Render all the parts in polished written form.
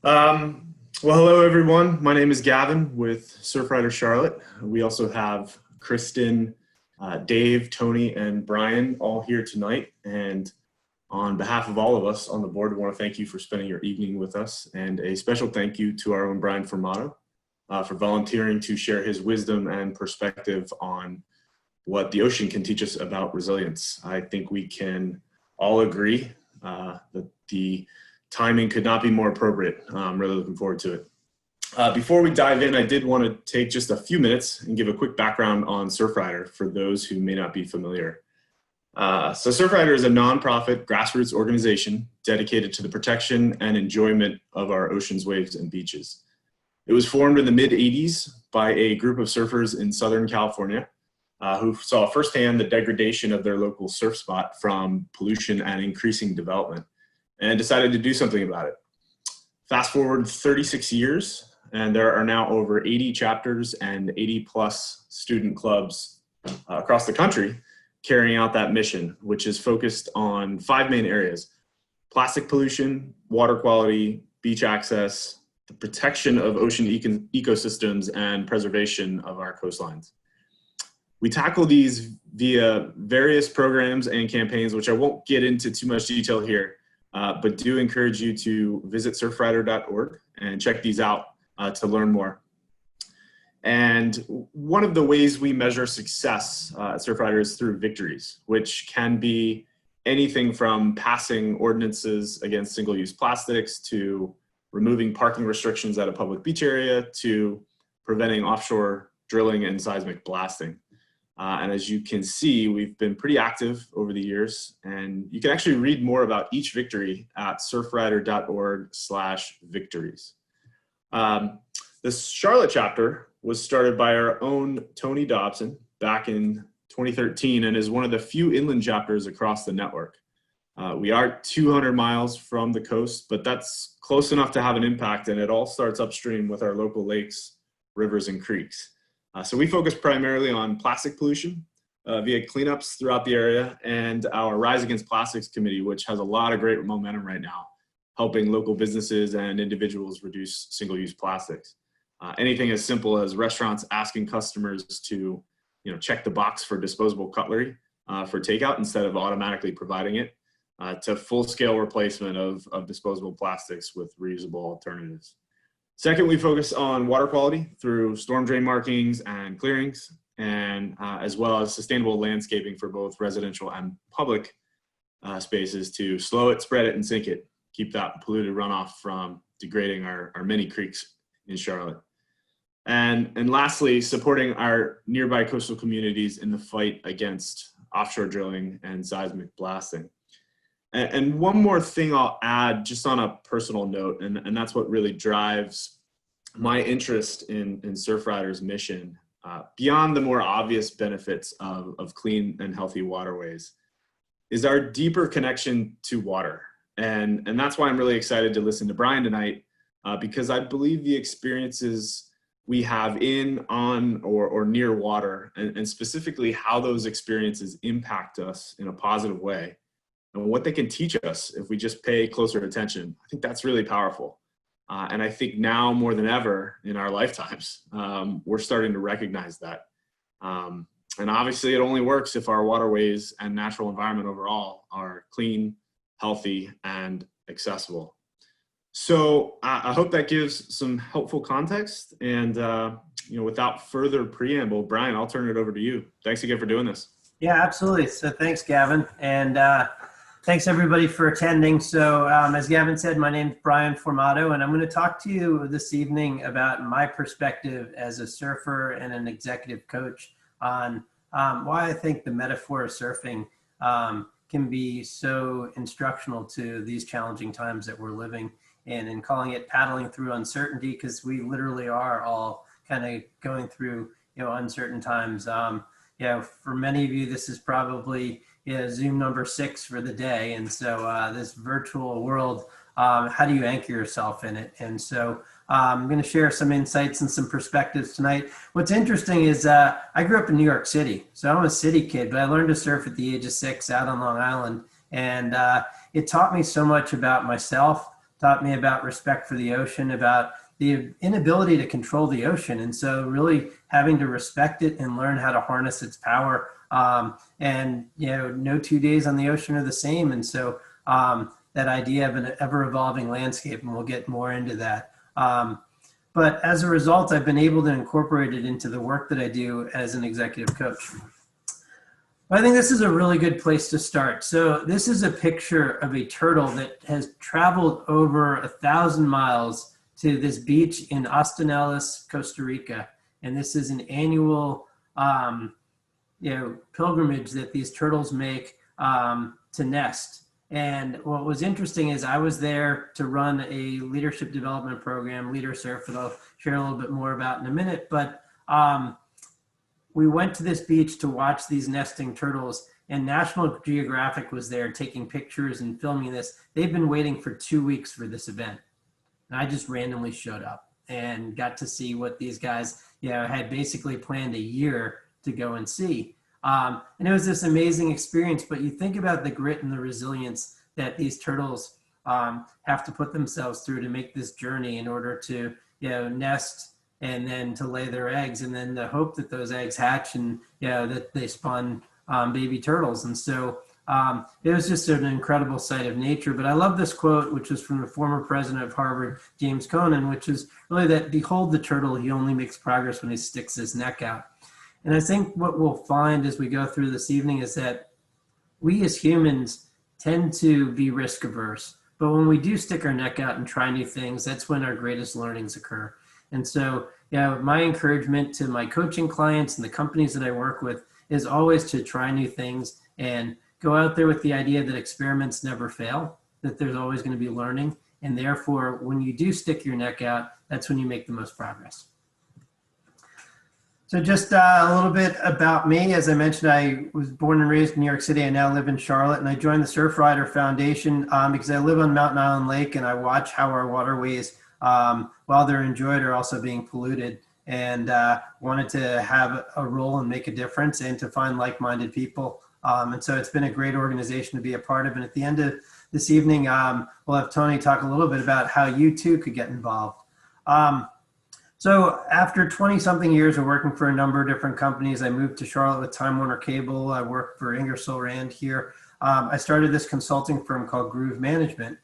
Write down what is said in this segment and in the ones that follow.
Well, hello everyone. My name is Gavin with Surfrider Charlotte. We also have Kristen, Dave, Tony, and Brian all here tonight. And on behalf of all of us on the board, we want to thank you for spending your evening with us. And a special thank you to our own Brian Formato for volunteering to share his wisdom and perspective on what the ocean can teach us about resilience. I think we can all agree that the timing could not be more appropriate. I'm really looking forward to it. Before we dive in, I did want to take just a few minutes and give a quick background on Surfrider for those who may not be familiar. So Surfrider is a nonprofit grassroots organization dedicated to the protection and enjoyment of our oceans, waves, and beaches. It was formed in the mid-'80s by a group of surfers in Southern California who saw firsthand the degradation of their local surf spot from pollution and increasing development, and decided to do something about it. Fast forward 36 years, and there are now over 80 chapters and 80 plus student clubs across the country carrying out that mission, which is focused on 5 main areas: plastic pollution, water quality, beach access, the protection of ocean ecosystems, and preservation of our coastlines. We tackle these via various programs and campaigns, which I won't get into too much detail here, but do encourage you to visit surfrider.org and check these out to learn more. And one of the ways we measure success at Surfrider is through victories, which can be anything from passing ordinances against single-use plastics to removing parking restrictions at a public beach area to preventing offshore drilling and seismic blasting. And as you can see, we've been pretty active over the years, and you can actually read more about each victory at surfrider.org/victories. The Charlotte chapter was started by our own Tony Dobson back in 2013 and is one of the few inland chapters across the network. We are 200 miles from the coast, but that's close enough to have an impact, and it all starts upstream with our local lakes, rivers, and creeks. So we focus primarily on plastic pollution via cleanups throughout the area, and our Rise Against Plastics Committee, which has a lot of great momentum right now, helping local businesses and individuals reduce single-use plastics. Anything as simple as restaurants asking customers to check the box for disposable cutlery for takeout instead of automatically providing it, to full-scale replacement of disposable plastics with reusable alternatives. Second, we focus on water quality through storm drain markings and clearings, and as well as sustainable landscaping for both residential and public spaces to slow it, spread it, and sink it. Keep that polluted runoff from degrading our many creeks in Charlotte. And lastly, supporting our nearby coastal communities in the fight against offshore drilling and seismic blasting. And one more thing I'll add just on a personal note, and that's what really drives my interest in Surfrider's mission, beyond the more obvious benefits of clean and healthy waterways, is our deeper connection to water. And that's why I'm really excited to listen to Brian tonight, because I believe the experiences we have in, on, or near water, and specifically how those experiences impact us in a positive way, and what they can teach us if we just pay closer attention. I think that's really powerful. And I think now more than ever in our lifetimes, we're starting to recognize that. And obviously it only works if our waterways and natural environment overall are clean, healthy, and accessible. So I hope that gives some helpful context. And without further preamble, Brian, I'll turn it over to you. Thanks again for doing this. Yeah, absolutely. So thanks, Gavin. And thanks everybody for attending. So as Gavin said, my name is Brian Formato, and I'm going to talk to you this evening about my perspective as a surfer and an executive coach on why I think the metaphor of surfing can be so instructional to these challenging times that we're living in, and calling it paddling through uncertainty, because we literally are all kind of going through uncertain times. For many of you, this is probably Zoom number 6 for the day. And so this virtual world, how do you anchor yourself in it? And so I'm going to share some insights and some perspectives tonight. What's interesting is I grew up in New York City. So I'm a city kid, but I learned to surf at the age of 6 out on Long Island. And it taught me so much about myself, taught me about respect for the ocean, about the inability to control the ocean. And so really having to respect it and learn how to harness its power. And, no 2 days on the ocean are the same. And so that idea of an ever evolving landscape, and we'll get more into that. But as a result, I've been able to incorporate it into the work that I do as an executive coach. I think this is a really good place to start. So this is a picture of a turtle that has traveled over 1,000 miles to this beach in Astanales, Costa Rica. And this is an annual pilgrimage that these turtles make to nest. And what was interesting is I was there to run a leadership development program, LeaderSurf, that I'll share a little bit more about in a minute. But we went to this beach to watch these nesting turtles, and National Geographic was there taking pictures and filming this. They've been waiting for 2 weeks for this event. And I just randomly showed up and got to see what these guys had basically planned a year to go and see. And it was this amazing experience, but you think about the grit and the resilience that these turtles have to put themselves through to make this journey in order to nest and then to lay their eggs, and then the hope that those eggs hatch and that they spawn baby turtles. And so it was just an incredible sight of nature. But I love this quote, which is from the former president of Harvard, James Conan, which is really that, "Behold the turtle, he only makes progress when he sticks his neck out." And I think what we'll find as we go through this evening is that we as humans tend to be risk averse. But when we do stick our neck out and try new things, that's when our greatest learnings occur. And so, my encouragement to my coaching clients and the companies that I work with is always to try new things and go out there with the idea that experiments never fail, that there's always going to be learning. And therefore, when you do stick your neck out, that's when you make the most progress. So just a little bit about me. As I mentioned, I was born and raised in New York City. I now live in Charlotte, and I joined the Surfrider Foundation because I live on Mountain Island Lake, and I watch how our waterways, while they're enjoyed, are also being polluted, and wanted to have a role and make a difference and to find like-minded people. And so it's been a great organization to be a part of. And at the end of this evening, we'll have Tony talk a little bit about how you too could get involved. So after 20-something years of working for a number of different companies, I moved to Charlotte with Time Warner Cable. I worked for Ingersoll Rand here. I started this consulting firm called Groove Management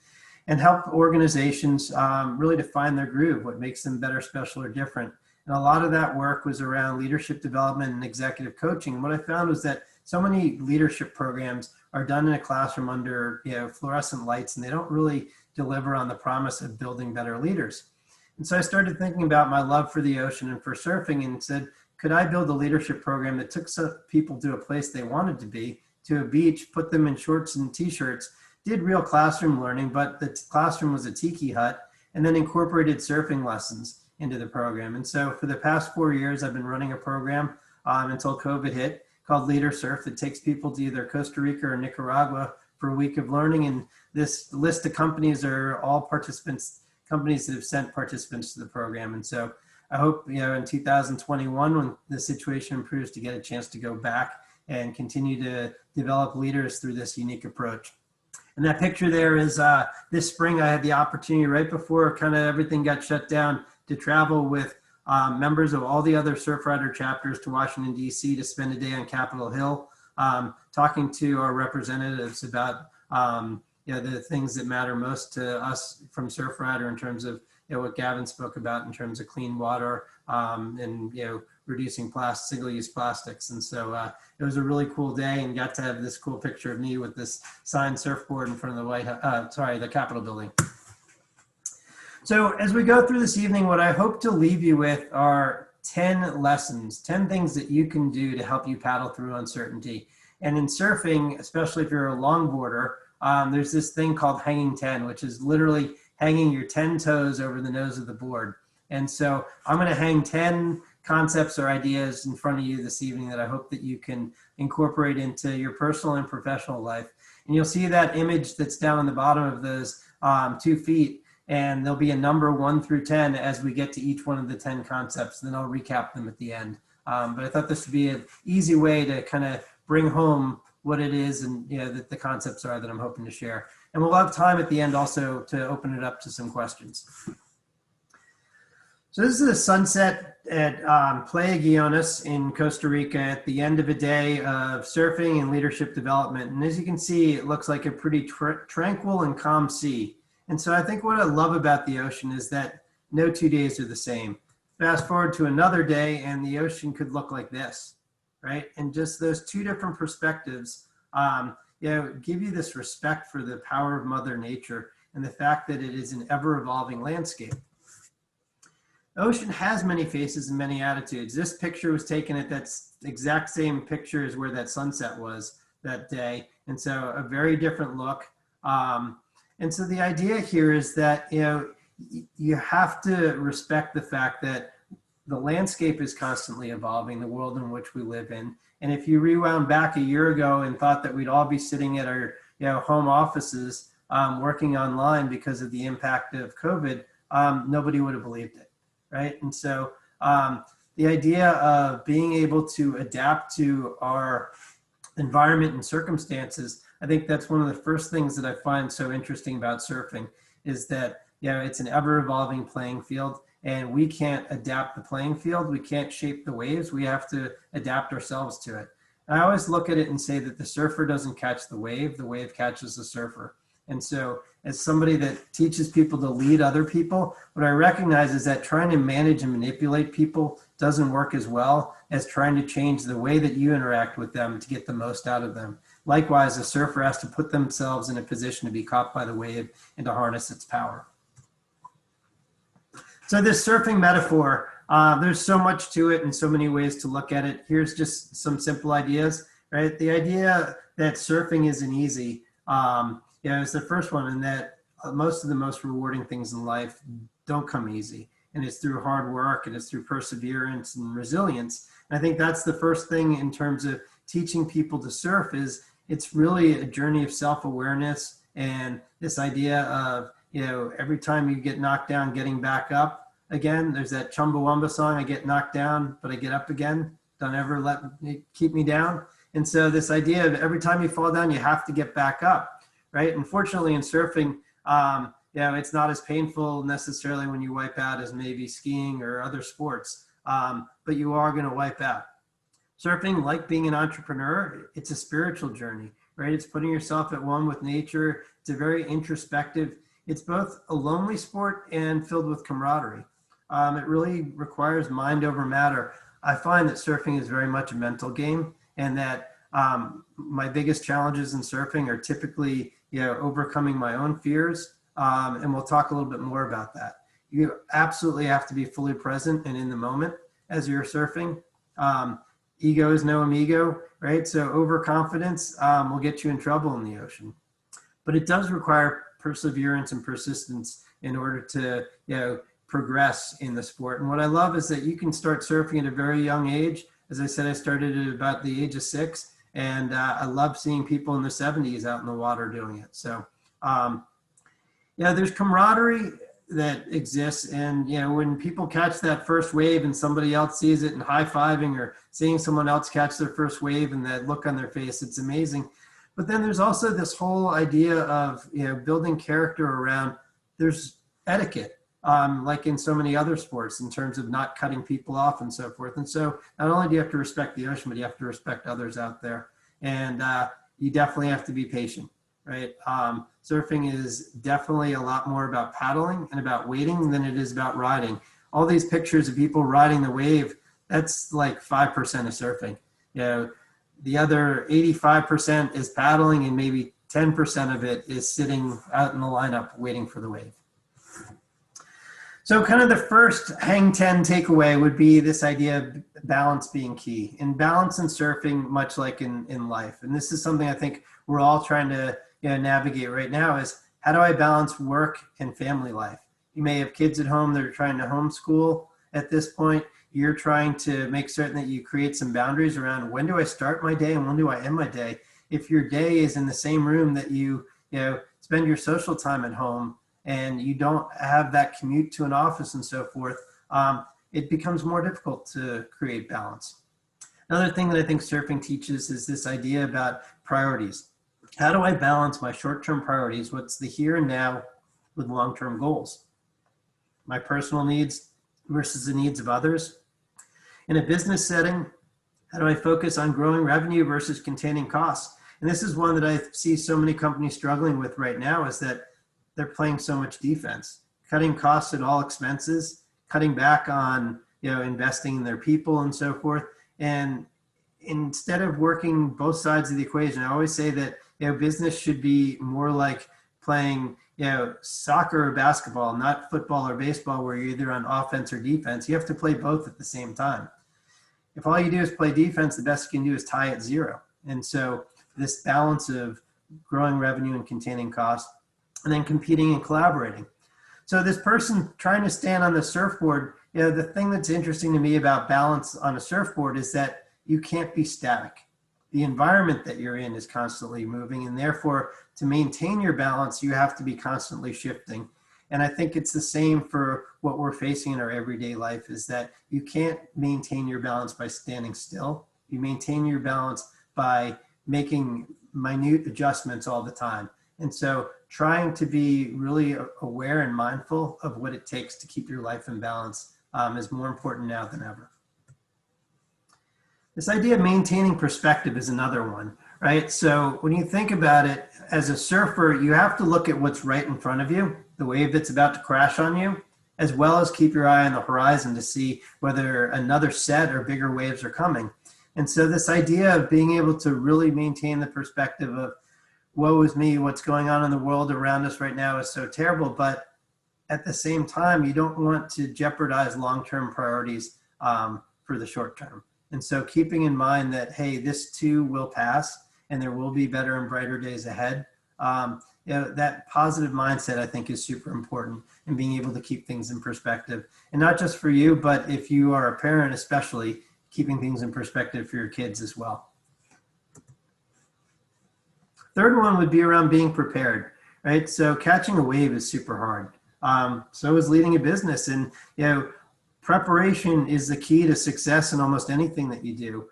and help organizations really define their groove, what makes them better, special, or different. And a lot of that work was around leadership development and executive coaching. And what I found was that so many leadership programs are done in a classroom under fluorescent lights, and they don't really deliver on the promise of building better leaders. And so I started thinking about my love for the ocean and for surfing, and said, could I build a leadership program that took some people to a place they wanted to be, to a beach, put them in shorts and t-shirts, did real classroom learning, but the classroom was a tiki hut, and then incorporated surfing lessons into the program. And so for the past 4 years, I've been running a program until COVID hit called LeaderSurf that takes people to either Costa Rica or Nicaragua for a week of learning. And this list of companies are all participants, companies that have sent participants to the program. And so I hope, in 2021, when the situation improves, to get a chance to go back and continue to develop leaders through this unique approach. And that picture there is this spring, I had the opportunity right before kind of everything got shut down to travel with members of all the other Surfrider chapters to Washington, D.C. to spend a day on Capitol Hill, talking to our representatives about the things that matter most to us from Surfrider in terms of what Gavin spoke about in terms of clean water and reducing single-use plastics. And so it was a really cool day, and got to have this cool picture of me with this signed surfboard in front of the Capitol building. So as we go through this evening, what I hope to leave you with are 10 lessons, 10 things that you can do to help you paddle through uncertainty. And in surfing, especially if you're a longboarder, there's this thing called hanging 10, which is literally hanging your 10 toes over the nose of the board. And so I'm going to hang 10 concepts or ideas in front of you this evening that I hope that you can incorporate into your personal and professional life. And you'll see that image that's down on the bottom of those 2 feet. And there'll be a number 1 through 10 as we get to each one of the 10 concepts. Then I'll recap them at the end. But I thought this would be an easy way to kind of bring home what it is and that the concepts are that I'm hoping to share. And we'll have time at the end also to open it up to some questions. So this is a sunset at Playa Guiones in Costa Rica at the end of a day of surfing and leadership development. And as you can see, it looks like a pretty tranquil and calm sea. And so I think what I love about the ocean is that no 2 days are the same. Fast forward to another day and the ocean could look like this, right? And just those two different perspectives, give you this respect for the power of Mother Nature and the fact that it is an ever-evolving landscape. The ocean has many faces and many attitudes. This picture was taken at that exact same picture as where that sunset was that day. And so a very different look. And so the idea here is that, you have to respect the fact that the landscape is constantly evolving, the world in which we live in. And if you rewound back a year ago and thought that we'd all be sitting at our home offices working online because of the impact of COVID, nobody would have believed it, right? And so the idea of being able to adapt to our environment and circumstances, I think that's one of the first things that I find so interesting about surfing is that it's an ever-evolving playing field, and we can't adapt the playing field. We can't shape the waves. We have to adapt ourselves to it. And I always look at it and say that the surfer doesn't catch the wave catches the surfer. And so as somebody that teaches people to lead other people, what I recognize is that trying to manage and manipulate people doesn't work as well as trying to change the way that you interact with them to get the most out of them. Likewise, a surfer has to put themselves in a position to be caught by the wave and to harness its power. So this surfing metaphor, there's so much to it and so many ways to look at it. Here's just some simple ideas, right? The idea that surfing isn't easy, is the first one, and that most of the most rewarding things in life don't come easy. And it's through hard work and it's through perseverance and resilience. And I think that's the first thing in terms of teaching people to surf is it's really a journey of self-awareness and this idea of, every time you get knocked down, getting back up again. There's that Chumbawamba song, I get knocked down, but I get up again. Don't ever let me keep me down. And so this idea of every time you fall down, you have to get back up, right? Unfortunately, in surfing, it's not as painful necessarily when you wipe out as maybe skiing or other sports, but you are going to wipe out. Surfing, like being an entrepreneur, it's a spiritual journey, right? It's putting yourself at one with nature. It's a very introspective. It's both a lonely sport and filled with camaraderie. It really requires mind over matter. I find that surfing is very much a mental game, and that my biggest challenges in surfing are typically, overcoming my own fears. And we'll talk a little bit more about that. You absolutely have to be fully present and in the moment as you're surfing. Ego is no amigo, right? So overconfidence will get you in trouble in the ocean. But it does require perseverance and persistence in order to, progress in the sport. And what I love is that you can start surfing at a very young age. As I said, I started at about the age of 6, and I love seeing people in their 70s out in the water doing it. So, there's camaraderie that exists, and when people catch that first wave and somebody else sees it and high-fiving or seeing someone else catch their first wave and that look on their face, it's amazing. But then there's also this whole idea of building character around there's etiquette, like in so many other sports, in terms of not cutting people off and so forth. And so not only do you have to respect the ocean, but you have to respect others out there, and you definitely have to be patient. Right? Surfing is definitely a lot more about paddling and about waiting than it is about riding. All these pictures of people riding the wave, that's like 5% of surfing. The other 85% is paddling, and maybe 10% of it is sitting out in the lineup waiting for the wave. So kind of the first hang 10 takeaway would be this idea of balance being key. And balance in surfing, much like in life. And this is something I think we're all trying to navigate right now is how do I balance work and family life? You may have kids at home that are trying to homeschool at this point. You're trying to make certain that you create some boundaries around when do I start my day and when do I end my day? If your day is in the same room that you spend your social time at home and you don't have that commute to an office and so forth, it becomes more difficult to create balance. Another thing that I think surfing teaches is this idea about priorities. How do I balance my short-term priorities? What's the here and now with long-term goals? My personal needs versus the needs of others. In a business setting, how do I focus on growing revenue versus containing costs? And this is one that I see so many companies struggling with right now, is that they're playing so much defense, cutting costs at all expenses, cutting back on, investing in their people and so forth. And instead of working both sides of the equation, I always say that, business should be more like playing, soccer or basketball, not football or baseball, where you're either on offense or defense. You have to play both at the same time. If all you do is play defense, the best you can do is tie at zero. And so this balance of growing revenue and containing costs, and then competing and collaborating. So this person trying to stand on the surfboard, the thing that's interesting to me about balance on a surfboard is that you can't be static. The environment that you're in is constantly moving, and therefore to maintain your balance, you have to be constantly shifting. And I think it's the same for what we're facing in our everyday life, is that you can't maintain your balance by standing still. You maintain your balance by making minute adjustments all the time. And so trying to be really aware and mindful of what it takes to keep your life in balance is more important now than ever. This idea of maintaining perspective is another one, right? So when you think about it, as a surfer, you have to look at what's right in front of you, the wave that's about to crash on you, as well as keep your eye on the horizon to see whether another set or bigger waves are coming. And so this idea of being able to really maintain the perspective of, woe is me, what's going on in the world around us right now is so terrible, but at the same time, you don't want to jeopardize long-term priorities for the short term. And so keeping in mind that, hey, this too will pass and there will be better and brighter days ahead. That positive mindset, I think, is super important in being able to keep things in perspective. And not just for you, but if you are a parent, especially, keeping things in perspective for your kids as well. Third one would be around being prepared, right? So catching a wave is super hard. So is leading a business. And, preparation is the key to success in almost anything that you do.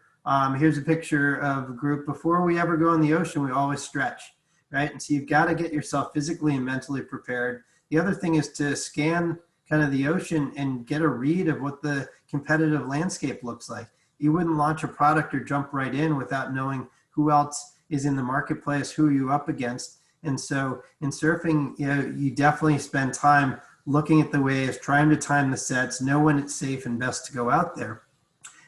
Here's a picture of a group. Before we ever go in the ocean, we always stretch, right? And so you've got to get yourself physically and mentally prepared. The other thing is to scan kind of the ocean and get a read of what the competitive landscape looks like. You wouldn't launch a product or jump right in without knowing who else is in the marketplace, who are you up against. And so in surfing, you definitely spend time looking at the waves, trying to time the sets, know when it's safe and best to go out there.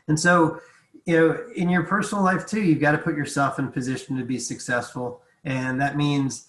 And so, in your personal life too, you've got to put yourself in position to be successful. And that means,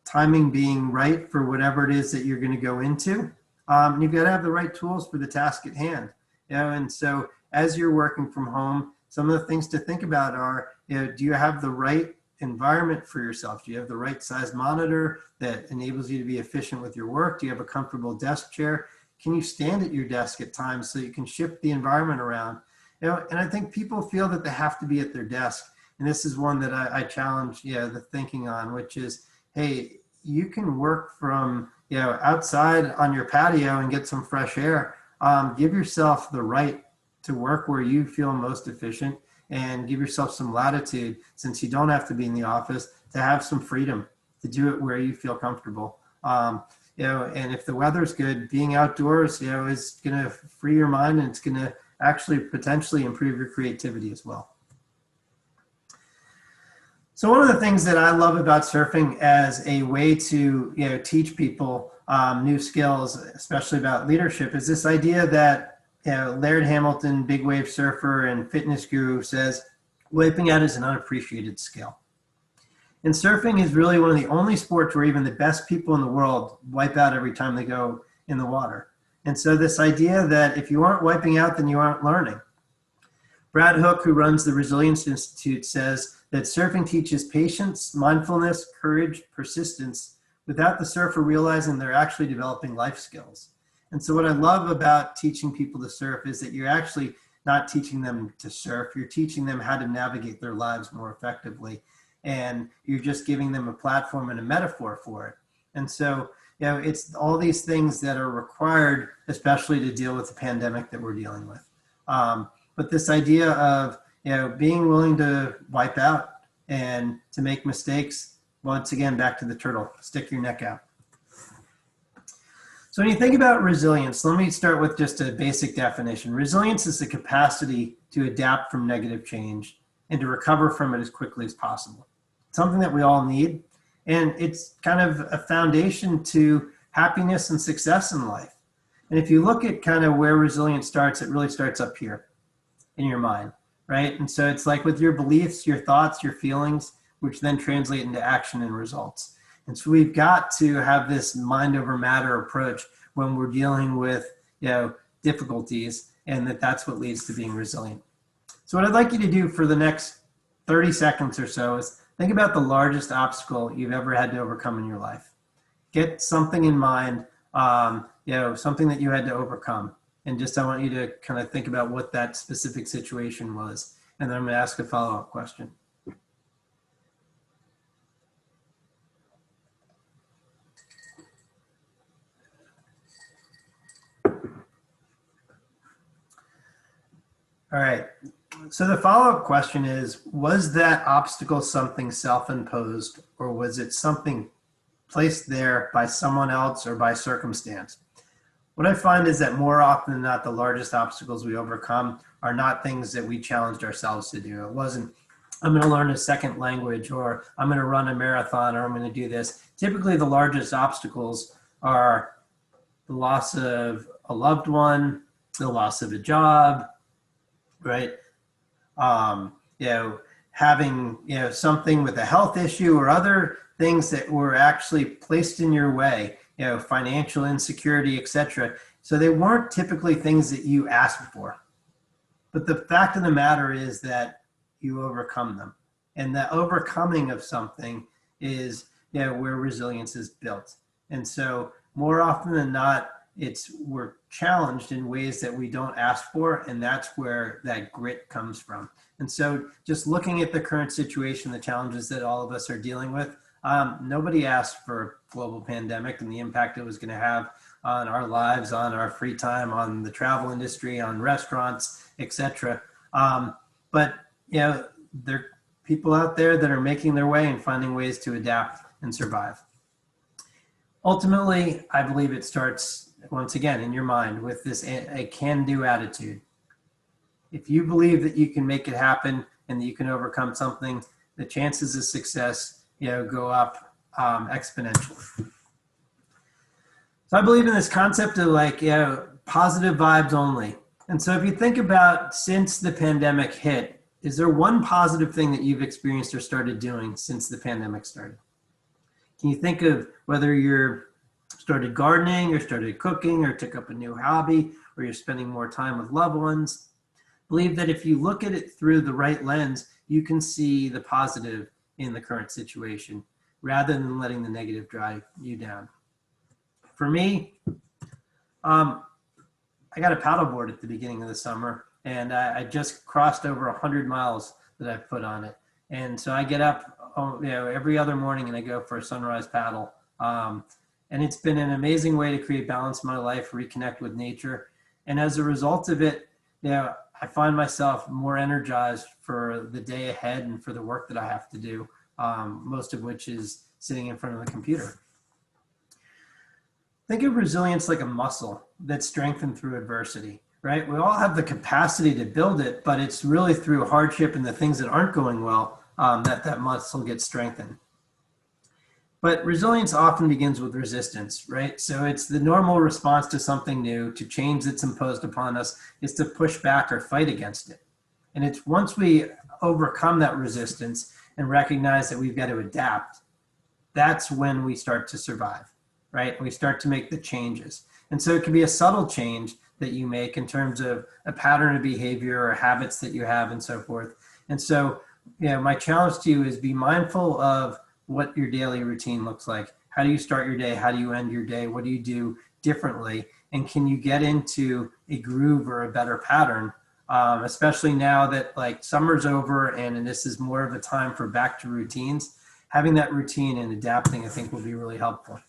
timing being right for whatever it is that you're going to go into. You've got to have the right tools for the task at hand. And so as you're working from home, some of the things to think about are, do you have the right environment for yourself? Do you have the right size monitor that enables you to be efficient with your work? Do you have a comfortable desk chair? Can you stand at your desk at times so you can shift the environment around? And I think people feel that they have to be at their desk. And this is one that I challenge, the thinking on, which is, hey, you can work from, outside on your patio and get some fresh air. Give yourself the right to work where you feel most efficient, and give yourself some latitude, since you don't have to be in the office, to have some freedom to do it where you feel comfortable. And if the weather's good, being outdoors, is going to free your mind, and it's going to actually potentially improve your creativity as well. So one of the things that I love about surfing as a way to, teach people new skills, especially about leadership, is this idea that, Laird Hamilton, big wave surfer and fitness guru, says wiping out is an unappreciated skill. And surfing is really one of the only sports where even the best people in the world wipe out every time they go in the water. And so this idea that if you aren't wiping out, then you aren't learning. Brad Hook, who runs the Resilience Institute, says that surfing teaches patience, mindfulness, courage, persistence, without the surfer realizing they're actually developing life skills. And so what I love about teaching people to surf is that you're actually not teaching them to surf, you're teaching them how to navigate their lives more effectively. And you're just giving them a platform and a metaphor for it. And so, it's all these things that are required, especially to deal with the pandemic that we're dealing with. But this idea of, being willing to wipe out, And to make mistakes, once again, back to the turtle, stick your neck out. So when you think about resilience, let me start with just a basic definition. Resilience is the capacity to adapt from negative change and to recover from it as quickly as possible. It's something that we all need, and it's kind of a foundation to happiness and success in life. And if you look at kind of where resilience starts, it really starts up here in your mind, right? And so it's like with your beliefs, your thoughts, your feelings, which then translate into action and results. And so we've got to have this mind over matter approach when we're dealing with, difficulties, and that's what leads to being resilient. So what I'd like you to do for the next 30 seconds or so is think about the largest obstacle you've ever had to overcome in your life. Get something in mind, something that you had to overcome. And I want you to kind of think about what that specific situation was. And then I'm going to ask a follow-up question. All right. So the follow-up question is, was that obstacle something self-imposed, or was it something placed there by someone else or by circumstance? What I find is that more often than not, the largest obstacles we overcome are not things that we challenged ourselves to do. It wasn't, I'm going to learn a second language, or I'm going to run a marathon, or I'm going to do this. Typically, the largest obstacles are the loss of a loved one, the loss of a job, right? Having, something with a health issue or other things that were actually placed in your way, financial insecurity, etc. So they weren't typically things that you asked for. But the fact of the matter is that you overcome them. And the overcoming of something is, where resilience is built. And so more often than not, we're challenged in ways that we don't ask for, and that's where that grit comes from. And so just looking at the current situation, the challenges that all of us are dealing with, nobody asked for a global pandemic and the impact it was going to have on our lives, on our free time, on the travel industry, on restaurants, etc. But there are people out there that are making their way and finding ways to adapt and survive. Ultimately, I believe it starts, once again, in your mind with a can-do attitude. If you believe that you can make it happen and that you can overcome something, the chances of success, go up exponentially. So I believe in this concept of positive vibes only. And so if you think about since the pandemic hit, is there one positive thing that you've experienced or started doing since the pandemic started? Can you think of whether you're started gardening or started cooking or took up a new hobby or you're spending more time with loved ones? Believe that if you look at it through the right lens, you can see the positive in the current situation rather than letting the negative drive you down. For me, I got a paddleboard at the beginning of the summer, and I just crossed over 100 miles that I've put on it. And so I get up every other morning and I go for a sunrise paddle. And it's been an amazing way to create balance in my life, reconnect with nature. And as a result of it, I find myself more energized for the day ahead and for the work that I have to do, most of which is sitting in front of the computer. Think of resilience like a muscle that's strengthened through adversity, right? We all have the capacity to build it, but it's really through hardship and the things that aren't going well that muscle gets strengthened. But resilience often begins with resistance, right? So it's the normal response to something new, to change that's imposed upon us, is to push back or fight against it. And it's once we overcome that resistance and recognize that we've got to adapt, that's when we start to survive, right? We start to make the changes. And so it can be a subtle change that you make in terms of a pattern of behavior or habits that you have and so forth. And so, my challenge to you is be mindful of what your daily routine looks like. How do you start your day? How do you end your day? What do you do differently? And can you get into a groove or a better pattern, especially now that summer's over and this is more of a time for back to routines? Having that routine and adapting, I think, will be really helpful.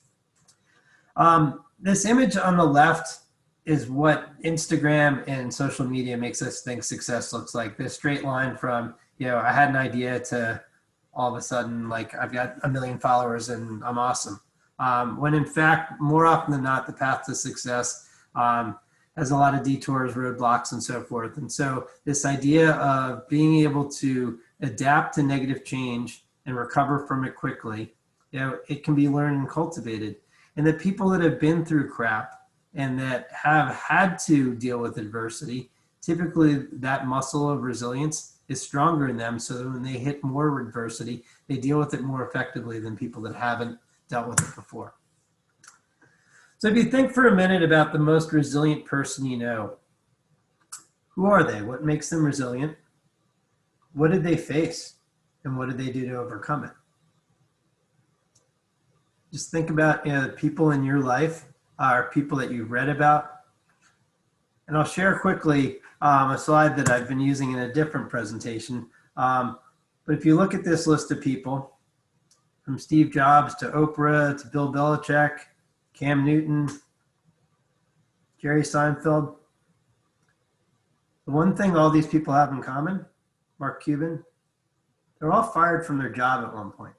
This image on the left is what Instagram and social media makes us think success looks like. This straight line from, I had an idea to all of a sudden, like I've got 1 million followers and I'm awesome. When in fact, more often than not, the path to success has a lot of detours, roadblocks, and so forth. And so this idea of being able to adapt to negative change and recover from it quickly, it can be learned and cultivated. And the people that have been through crap and that have had to deal with adversity, typically that muscle of resilience is stronger in them. So that when they hit more adversity, they deal with it more effectively than people that haven't dealt with it before. So if you think for a minute about the most resilient person you know, who are they? What makes them resilient? What did they face? And what did they do to overcome it? Just think about the people in your life, people that you've read about. And I'll share quickly a slide that I've been using in a different presentation. But if you look at this list of people, from Steve Jobs to Oprah to Bill Belichick, Cam Newton, Jerry Seinfeld, the one thing all these people have in common, Mark Cuban, they're all fired from their job at one point.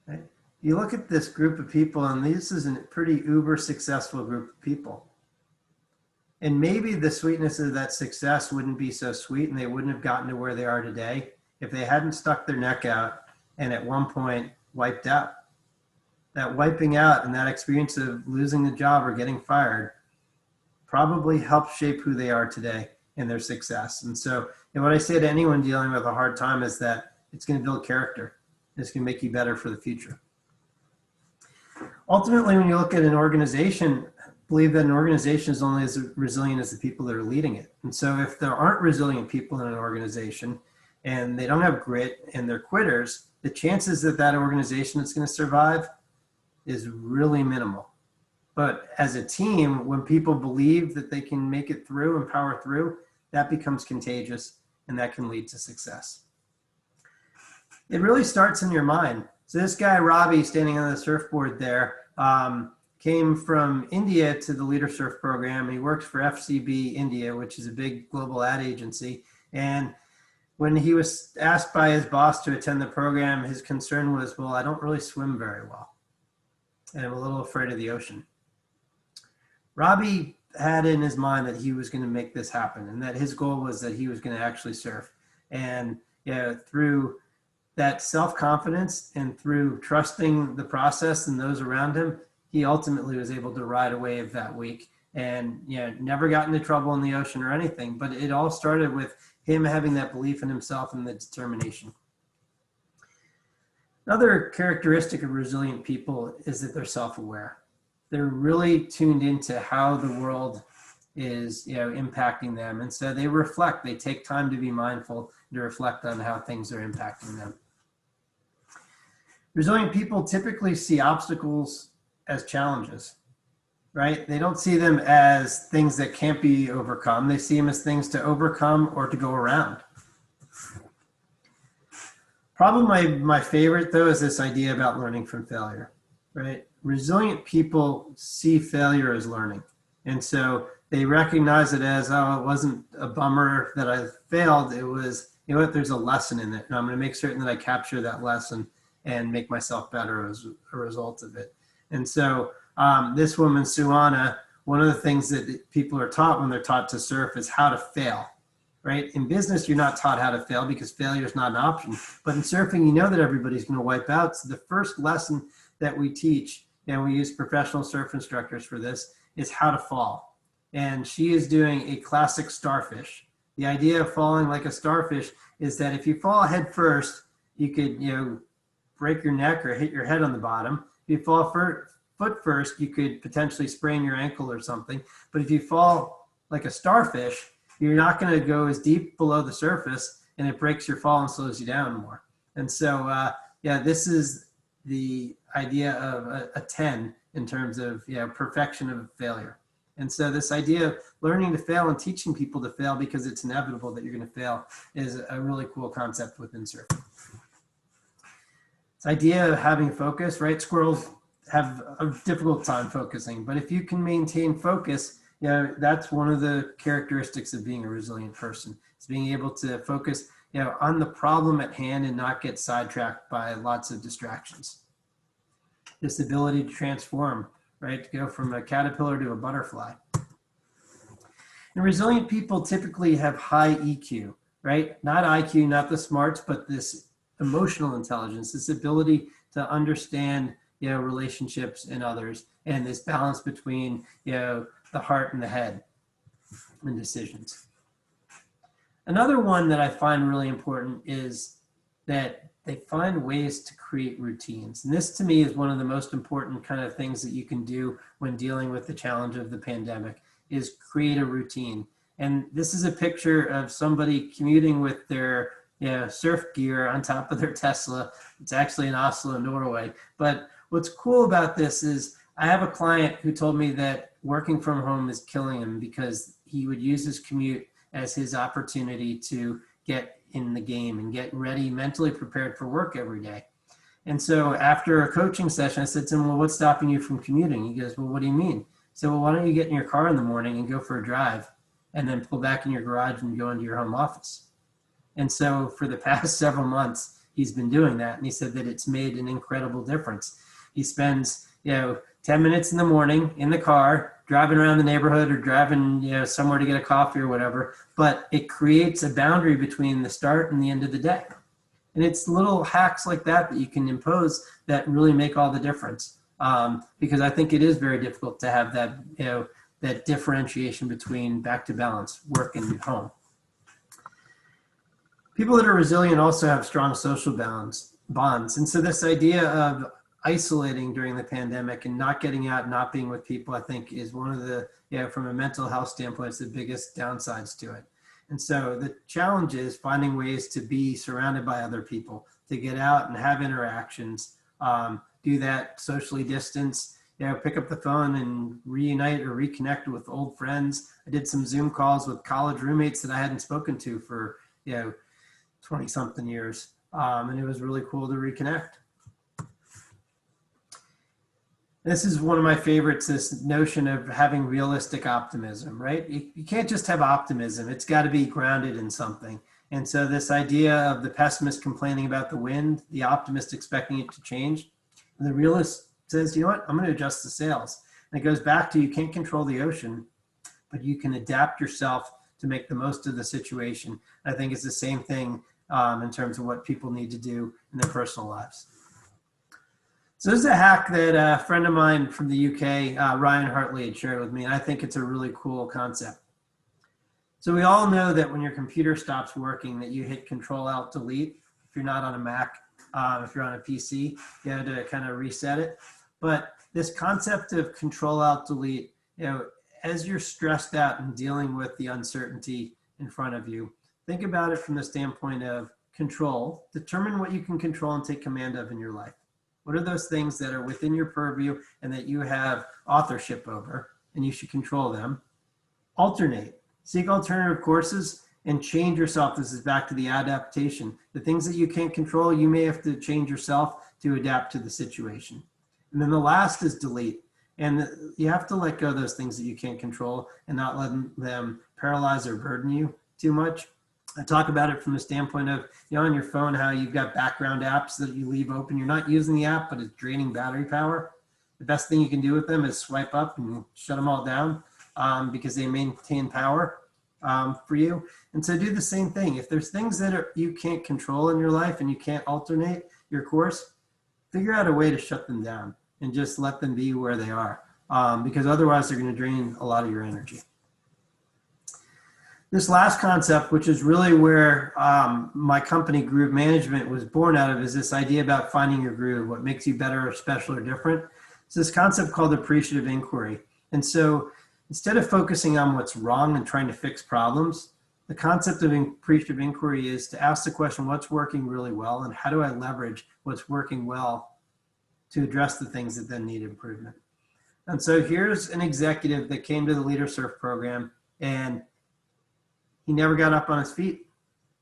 Okay? You look at this group of people, and this is a pretty uber successful group of people. And maybe the sweetness of that success wouldn't be so sweet, and they wouldn't have gotten to where they are today if they hadn't stuck their neck out and at one point wiped out. That wiping out and that experience of losing the job or getting fired probably helped shape who they are today and their success. And so, what I say to anyone dealing with a hard time is that it's going to build character. It's going to make you better for the future. Ultimately, when you look at an organization, believe that an organization is only as resilient as the people that are leading it. And so if there aren't resilient people in an organization and they don't have grit and they're quitters, the chances that that organization is going to survive is really minimal. But as a team, when people believe that they can make it through and power through, that becomes contagious and that can lead to success. It really starts in your mind. So this guy, Robbie, standing on the surfboard there, came from India to the LeaderSurf program. He works for FCB India, which is a big global ad agency. And when he was asked by his boss to attend the program, his concern was, well, I don't really swim very well, and I'm a little afraid of the ocean. Robbie had in his mind that he was going to make this happen and that his goal was that he was going to actually surf. And through that self-confidence and through trusting the process and those around him, he ultimately was able to ride a wave that week and never got into trouble in the ocean or anything. But it all started with him having that belief in himself and the determination. Another characteristic of resilient people is that they're self-aware. They're really tuned into how the world is impacting them. And so they reflect, they take time to be mindful, to reflect on how things are impacting them. Resilient people typically see obstacles as challenges, right? They don't see them as things that can't be overcome. They see them as things to overcome or to go around. Probably my favorite, though, is this idea about learning from failure, right? Resilient people see failure as learning. And so they recognize it as, oh, it wasn't a bummer that I failed. It was, there's a lesson in it. And I'm going to make certain that I capture that lesson and make myself better as a result of it. And so this woman, Suana, one of the things that people are taught when they're taught to surf is how to fail, right? In business, you're not taught how to fail because failure is not an option. But in surfing, you know that everybody's going to wipe out. So the first lesson that we teach, and we use professional surf instructors for this, is how to fall. And she is doing a classic starfish. The idea of falling like a starfish is that if you fall head first, you could, break your neck or hit your head on the bottom. If you fall foot first, you could potentially sprain your ankle or something. But if you fall like a starfish, you're not going to go as deep below the surface, and it breaks your fall and slows you down more. And so, this is the idea of a 10 in terms of perfection of failure. And so this idea of learning to fail and teaching people to fail because it's inevitable that you're going to fail is a really cool concept within surfing. This idea of having focus, right? Squirrels have a difficult time focusing, but if you can maintain focus, that's one of the characteristics of being a resilient person. It's being able to focus. on the problem at hand and not get sidetracked by lots of distractions. This ability to transform, right? To go from a caterpillar to a butterfly. And resilient people typically have high EQ, right? Not IQ, not the smarts, but this emotional intelligence, this ability to understand, relationships and others, and this balance between, the heart and the head and decisions. Another one that I find really important is that they find ways to create routines. And this to me is one of the most important kind of things that you can do when dealing with the challenge of the pandemic is create a routine. And this is a picture of somebody commuting with their surf gear on top of their Tesla. It's actually in Oslo, Norway. But what's cool about this is I have a client who told me that working from home is killing him because he would use his commute as his opportunity to get in the game and get ready, mentally prepared for work every day. And so after a coaching session, I said to him, well, what's stopping you from commuting? He goes, well, what do you mean? I said, well, why don't you get in your car in the morning and go for a drive and then pull back in your garage and go into your home office? And so for the past several months, he's been doing that. And he said that it's made an incredible difference. He spends, 10 minutes in the morning in the car, driving around the neighborhood or driving, somewhere to get a coffee or whatever, but it creates a boundary between the start and the end of the day. And it's little hacks like that that you can impose that really make all the difference. Because I think it is very difficult to have that, that differentiation between back to balance, work and home. People that are resilient also have strong social bonds. And so this idea of isolating during the pandemic and not getting out, not being with people, I think is one of the, from a mental health standpoint, it's the biggest downsides to it. And so the challenge is finding ways to be surrounded by other people, to get out and have interactions, do that socially distance, pick up the phone and reunite or reconnect with old friends. I did some Zoom calls with college roommates that I hadn't spoken to for, 20 something years. And it was really cool to reconnect. This is one of my favorites, this notion of having realistic optimism, right? You can't just have optimism. It's got to be grounded in something. And so this idea of the pessimist complaining about the wind, the optimist expecting it to change, and the realist says, you know what, I'm going to adjust the sails. And it goes back to you can't control the ocean, but you can adapt yourself to make the most of the situation. I think it's the same thing in terms of what people need to do in their personal lives. So this is a hack that a friend of mine from the UK, Ryan Hartley, had shared with me, and I think it's a really cool concept. So we all know that when your computer stops working, that you hit Control-Alt-Delete. If you're not on a Mac, if you're on a PC, you have to kind of reset it. But this concept of Control-Alt-Delete, as you're stressed out and dealing with the uncertainty in front of you, think about it from the standpoint of control. Determine what you can control and take command of in your life. What are those things that are within your purview and that you have authorship over, and you should control them? Alternate. Seek alternative courses and change yourself. This is back to the adaptation. The things that you can't control, you may have to change yourself to adapt to the situation. And then the last is delete. And you have to let go of those things that you can't control and not let them paralyze or burden you too much. I talk about it from the standpoint of, on your phone, how you've got background apps that you leave open. You're not using the app, but it's draining battery power. The best thing you can do with them is swipe up and shut them all down because they maintain power for you. And so do the same thing. If there's things that you can't control in your life and you can't alternate your course, figure out a way to shut them down and just let them be where they are because otherwise they're going to drain a lot of your energy. This last concept, which is really where my company Groove Management was born out of, is this idea about finding your groove, what makes you better or special or different. It's this concept called appreciative inquiry. And so instead of focusing on what's wrong and trying to fix problems, the concept of appreciative inquiry is to ask the question, what's working really well and how do I leverage what's working well to address the things that then need improvement. And so here's an executive that came to the LeaderSurf program and he never got up on his feet,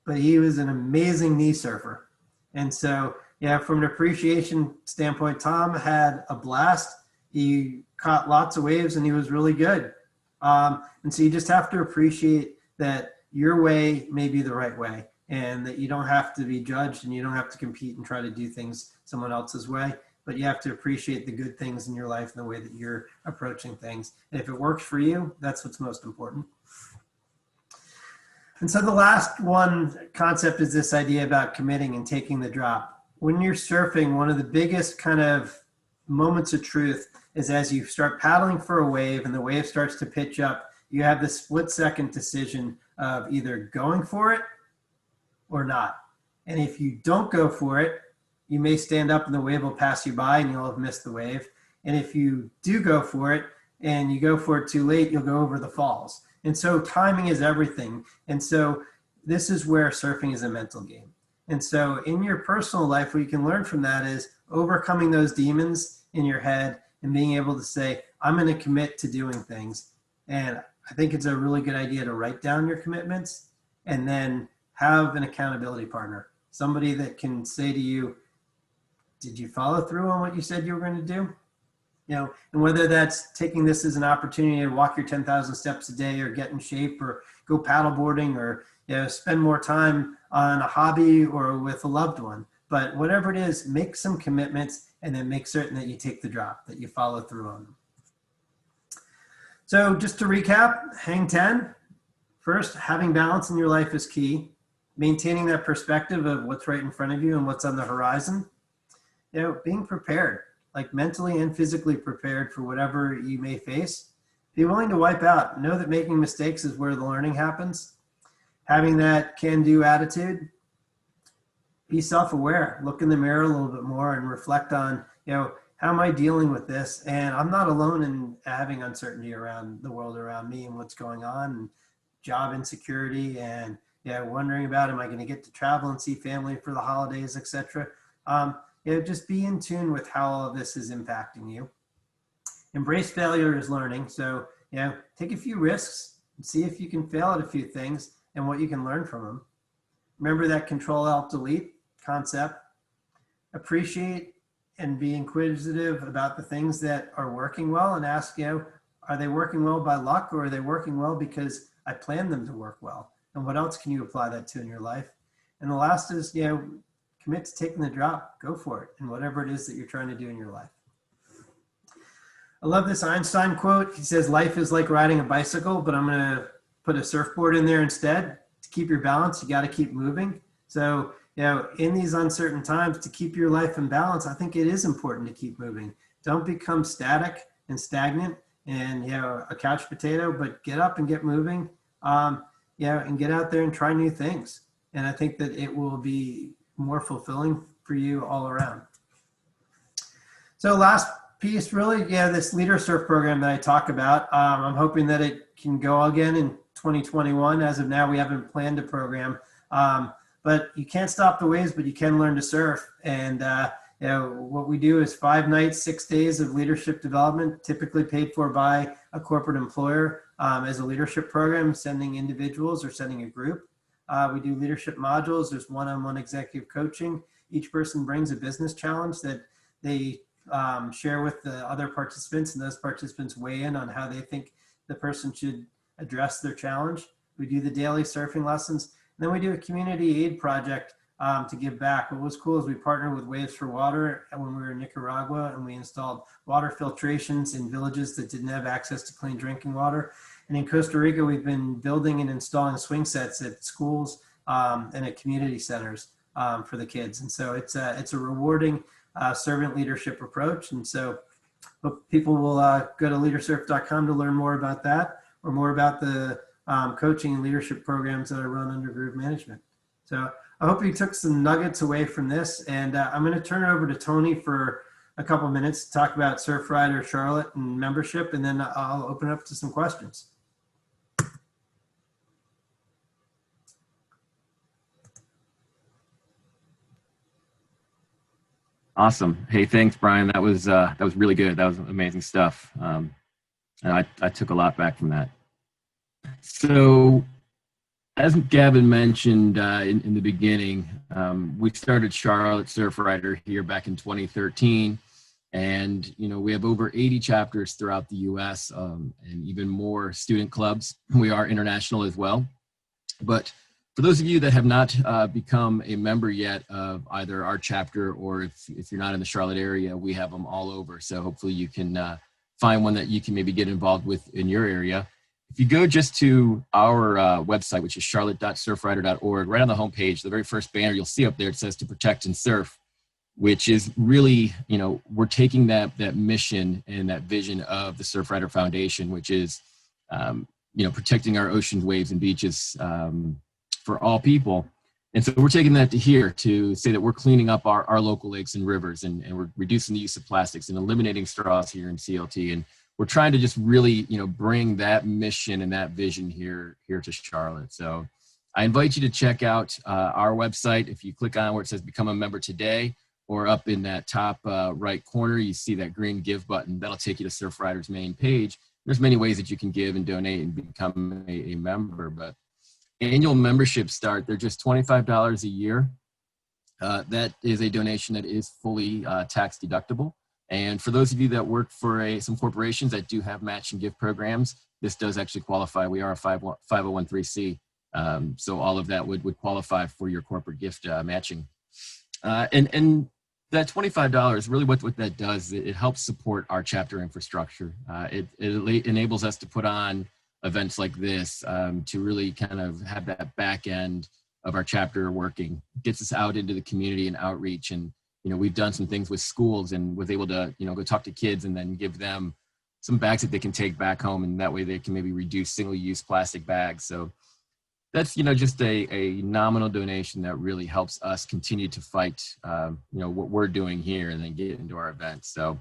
but he was an amazing knee surfer. And so, from an appreciation standpoint, Tom had a blast. He caught lots of waves and he was really good. And so you just have to appreciate that your way may be the right way. and that you don't have to be judged and you don't have to compete and try to do things someone else's way, but you have to appreciate the good things in your life and the way that you're approaching things. And if it works for you, that's what's most important. And so the last one concept is this idea about committing and taking the drop. When you're surfing, one of the biggest kind of moments of truth is as you start paddling for a wave and the wave starts to pitch up, you have this split-second decision of either going for it or not. And if you don't go for it, you may stand up and the wave will pass you by and you'll have missed the wave. And if you do go for it and you go for it too late, you'll go over the falls. And so timing is everything. And so this is where surfing is a mental game. And so in your personal life, what you can learn from that is overcoming those demons in your head and being able to say, I'm going to commit to doing things. And I think it's a really good idea to write down your commitments and then have an accountability partner, somebody that can say to you, did you follow through on what you said you were going to do? You know, and whether that's taking this as an opportunity to walk your 10,000 steps a day or get in shape or go paddleboarding or, you know, spend more time on a hobby or with a loved one. But whatever it is, make some commitments and then make certain that you take the drop, that you follow through on them. So just to recap, hang 10. First, having balance in your life is key. Maintaining that perspective of what's right in front of you and what's on the horizon. You know, being prepared, like mentally and physically prepared for whatever you may face. Be willing to wipe out. Know that making mistakes is where the learning happens. Having that can-do attitude. Be self-aware. Look in the mirror a little bit more and reflect on, you know, how am I dealing with this? And I'm not alone in having uncertainty around the world around me and what's going on, and job insecurity, and wondering about, am I going to get to travel and see family for the holidays, etc. Just be in tune with how all of this is impacting you. Embrace failure as learning. So, take a few risks and see if you can fail at a few things and what you can learn from them. Remember that Control-Alt-Delete concept. Appreciate and be inquisitive about the things that are working well and ask, are they working well by luck, or are they working well because I planned them to work well? And what else can you apply that to in your life? And the last is, commit to taking the drop. Go for it, and whatever it is that you're trying to do in your life. I love this Einstein quote. He says, life is like riding a bicycle, but I'm going to put a surfboard in there instead. To keep your balance, you got to keep moving. So, in these uncertain times, to keep your life in balance, I think it is important to keep moving. Don't become static and stagnant and, a couch potato, but get up and get moving, and get out there and try new things. And I think that it will be more fulfilling for you all around. So last piece, really, this LeaderSurf program that I talk about, I'm hoping that it can go again in 2021. As of now, we haven't planned a program, but you can't stop the waves, but you can learn to surf. And what we do is 5 nights, 6 days of leadership development, typically paid for by a corporate employer as a leadership program, sending individuals or sending a group. We do leadership modules. There's one-on-one executive coaching. Each person brings a business challenge that they share with the other participants, and those participants weigh in on how they think the person should address their challenge. We do the daily surfing lessons. And then we do a community aid project to give back. What was cool is we partnered with Waves for Water when we were in Nicaragua, and we installed water filtrations in villages that didn't have access to clean drinking water. And in Costa Rica, we've been building and installing swing sets at schools and at community centers for the kids. And so it's a rewarding servant leadership approach. And so hope people will go to leadersurf.com to learn more about that, or more about the coaching and leadership programs that I run under Groove Management. So I hope you took some nuggets away from this, and I'm going to turn it over to Tony for a couple minutes to talk about Surfrider Charlotte and membership, and then I'll open it up to some questions. Awesome. Hey, thanks, Brian. That was really good. That was amazing stuff. And I took a lot back from that. So, as Gavin mentioned in the beginning, we started Charlotte Surfrider here back in 2013. And, we have over 80 chapters throughout the U.S. And even more student clubs. We are international as well. But For those of you that have not become a member yet of either our chapter, or if you're not in the Charlotte area, we have them all over. So hopefully you can find one that you can maybe get involved with in your area. If you go just to our website, which is charlotte.surfrider.org, right on the homepage, the very first banner you'll see up there, it says "To Protect and Surf," which is really, we're taking that mission and that vision of the Surfrider Foundation, which is, protecting our oceans, waves, and beaches for all people. And so we're taking that to here to say that we're cleaning up our local lakes and rivers, and we're reducing the use of plastics and eliminating straws here in CLT. And we're trying to just really, bring that mission and that vision here to Charlotte. So I invite you to check out our website. If you click on where it says "Become a Member Today," or up in that top right corner, you see that green Give button. That'll take you to Surfrider's main page. There's many ways that you can give and donate and become a member, but annual memberships start, they're just $25 a year. That is a donation that is fully tax deductible. And for those of you that work for some corporations that do have match and gift programs, this does actually qualify. We are a 501(c). So all of that would qualify for your corporate gift matching. And that $25, really what that does, it helps support our chapter infrastructure. It enables us to put on events like this to really kind of have that back end of our chapter working. It gets us out into the community and outreach. And, we've done some things with schools and was able to, go talk to kids and then give them some bags that they can take back home. And that way they can maybe reduce single-use plastic bags. So that's, just a nominal donation that really helps us continue to fight, what we're doing here and then get into our events. So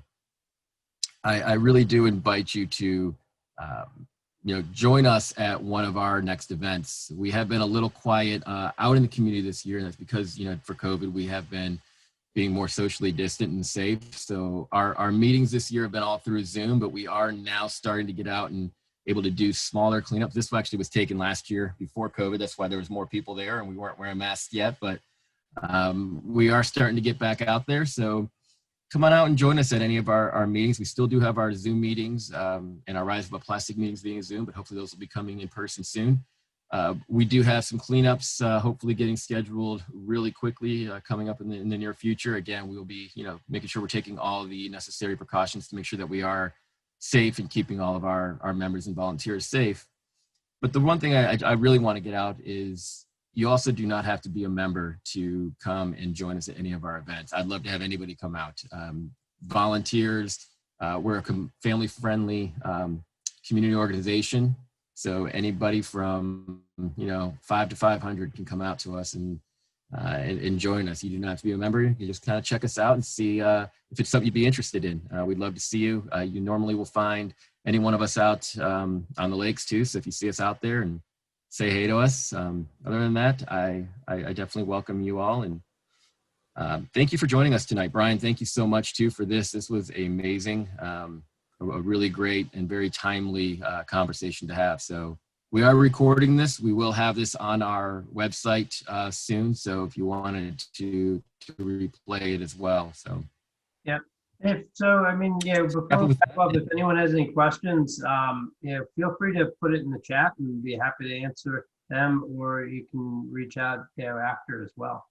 I really do invite you to, join us at one of our next events. We have been a little quiet out in the community this year, and that's because, for COVID, we have been being more socially distant and safe. So our meetings this year have been all through Zoom, but we are now starting to get out and able to do smaller cleanups. This actually was taken last year before COVID. That's why there was more people there and we weren't wearing masks yet, but we are starting to get back out there. So come on out and join us at any of our meetings. We still do have our Zoom meetings and our Rise Above Plastic meetings being Zoom, but hopefully those will be coming in person soon. We do have some cleanups, hopefully getting scheduled really quickly coming up in the near future. Again, we'll be, making sure we're taking all the necessary precautions to make sure that we are safe and keeping all of our members and volunteers safe. But the one thing I really want to get out is you also do not have to be a member to come and join us at any of our events. I'd love to have anybody come out. Volunteers, we're a family-friendly community organization. So anybody from, 5 to 500 can come out to us and join us. You do not have to be a member. You just kind of check us out and see if it's something you'd be interested in. We'd love to see you. You normally will find any one of us out on the lakes too. So if you see us out there and say hey to us. Other than that, I definitely welcome you all. And thank you for joining us tonight. Brian, thank you so much too for this. This was amazing. A really great and very timely conversation to have. So we are recording this. We will have this on our website soon. So if you wanted to replay it as well. So yeah. Before we wrap up, if anyone has any questions, feel free to put it in the chat and be happy to answer them, or you can reach out after as well.